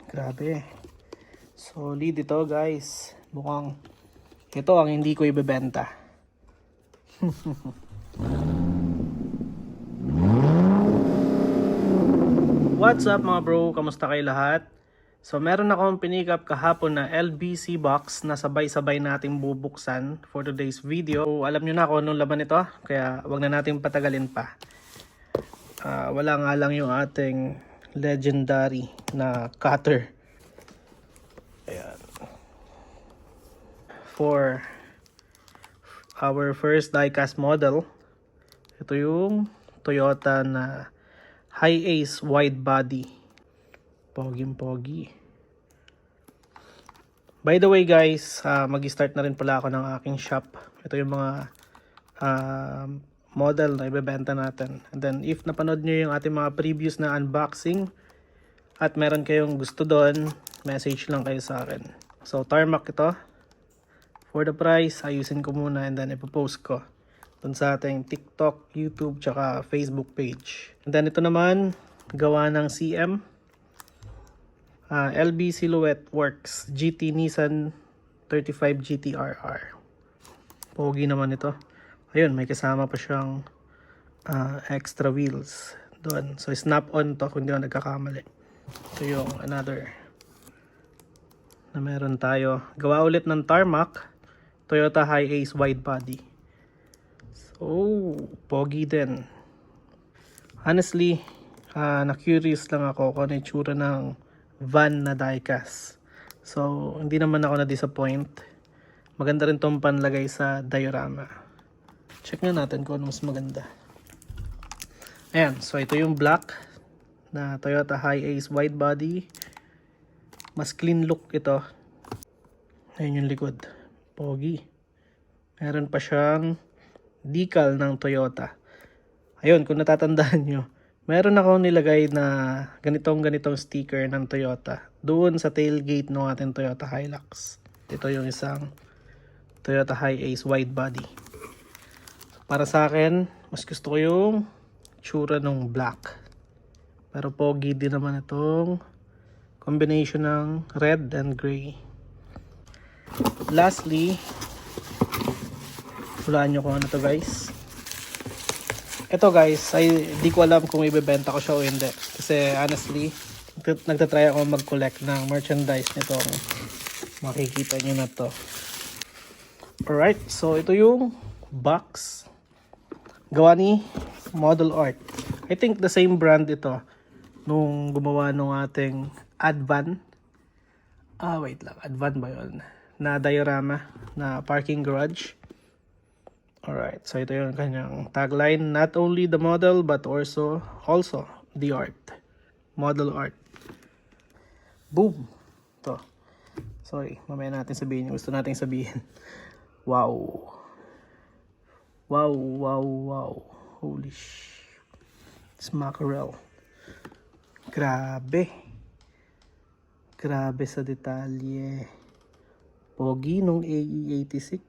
Grabe. Solid ito guys. Mukhang ito ang hindi ko ibebenta. What's up mga bro? Kamusta kayo lahat? So meron akong pinick up kahapon na LBC box na sabay-sabay nating bubuksan for today's video. So, alam nyo na kung anong laman ito, kaya wag na natin patagalin pa. Wala nga lang yung ating legendary na cutter. Ayan. For our first diecast model, ito yung Toyota na Hi-Ace wide body. Poging-pogi. By the way guys, mag-start na rin pala ako ng aking shop. Ito yung mga model na ibebenta natin. And then if napanood nyo yung ating mga previous na unboxing at meron kayong gusto doon, message lang kayo sa akin. So tarmac ito. For the price, ayusin ko muna and then ipopost ko dun sa ating TikTok, YouTube, tsaka Facebook page. And then ito naman, gawa ng CM. LB Silhouette Works GT Nissan 35 GT-RR. Pogi naman ito. Ayun, may kasama pa siyang extra wheels doon. So snap-on to kung di ako nagkakamali. Ito yung another na meron tayo. Gawa ulit ng tarmac. Toyota Hi-Ace wide body. So, pogi din. Honestly, na-curious lang ako kung ano yung tsura ng van na diecast. So, hindi naman ako na-disappoint. Maganda rin tong panlagay sa diorama. Check nga natin kung ano mas maganda. Ayan, so ito yung black na Toyota Hi-Ace wide body. Mas clean look ito. Ayan yung likod. Pogi. Meron pa siyang decal ng Toyota. Ayun, kung natatandaan nyo, meron akong nilagay na ganitong sticker ng Toyota doon sa tailgate ng ating Toyota Hilux. Ito yung isang Toyota Hi-Ace wide body. Para sa akin, mas gusto ko yung tsura ng black. Pero pogi din naman itong combination ng red and gray. Lastly, hulaan nyo kung ano to guys. Ito guys, ay di ko alam kung ibebenta ko siya o hindi. Kasi honestly, nagtatry ako mag-collect ng merchandise nitong makikita nyo na to. Alright, so ito yung box. Gawa ni Model Art. I think the same brand ito nung gumawa nung ating Advan. Wait lang, Advan ba yun? Na diorama, na parking garage. Alright, so ito yung kanyang tagline. Not only the model, but also the art. Model art. Boom! Ito. Sorry, mamaya natin sabihin yung gusto natin sabihin. Wow! Wow, wow, wow. Holy sh... Smackerel. Grabe. Grabe sa detalye. Pogi nung AE86.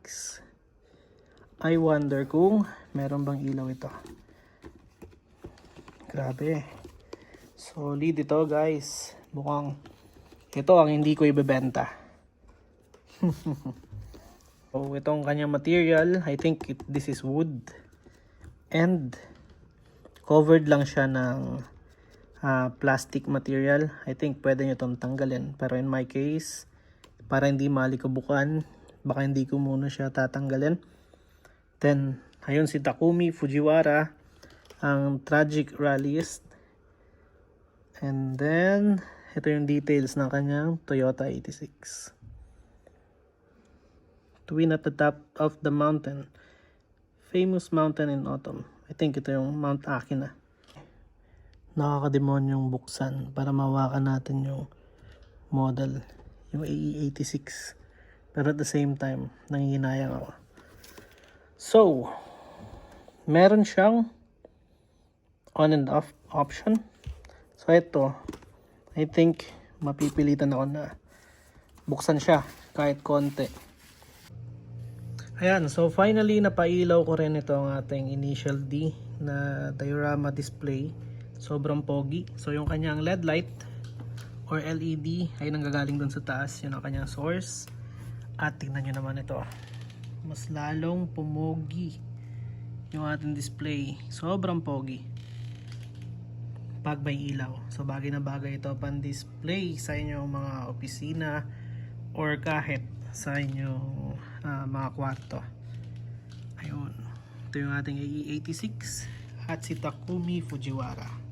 I wonder kung meron bang ilaw ito. Grabe. Solid ito guys. Mukhang ito ang hindi ko ibebenta. So itong kanyang material, I think this is wood. And covered lang siya ng plastic material. I think pwede nyo itong tanggalin. Pero in my case, para hindi malikabukan, baka hindi ko muna siya tatanggalin. Then, ayun si Takumi Fujiwara, ang tragic rallyist. And then, ito yung details ng kanyang Toyota 86. Twin at the top of the mountain. Famous mountain in autumn. I think ito yung Mount Akina. Nakakademonyong buksan para mawakan natin yung model, yung AE86. Pero at the same time, nangihinayang ako. So, meron siyang on and off option. So, ito, I think mapipilitan ako na buksan siya kahit konti. Ayan, so finally napailaw ko rin ito ang ating Initial D na diorama display. Sobrang pogi. So, yung kanyang LED light or LED ay nanggagaling dun sa taas. Yun ang kanyang source. At tingnan nyo naman ito, mas lalong pumogi yung ating display. Sobrang pogi pag may ilaw. So bagay na bagay ito pan display sa inyong mga opisina or kahit sa inyong mga kwarto. Ayun, ito yung ating AE86 at si Takumi Fujiwara.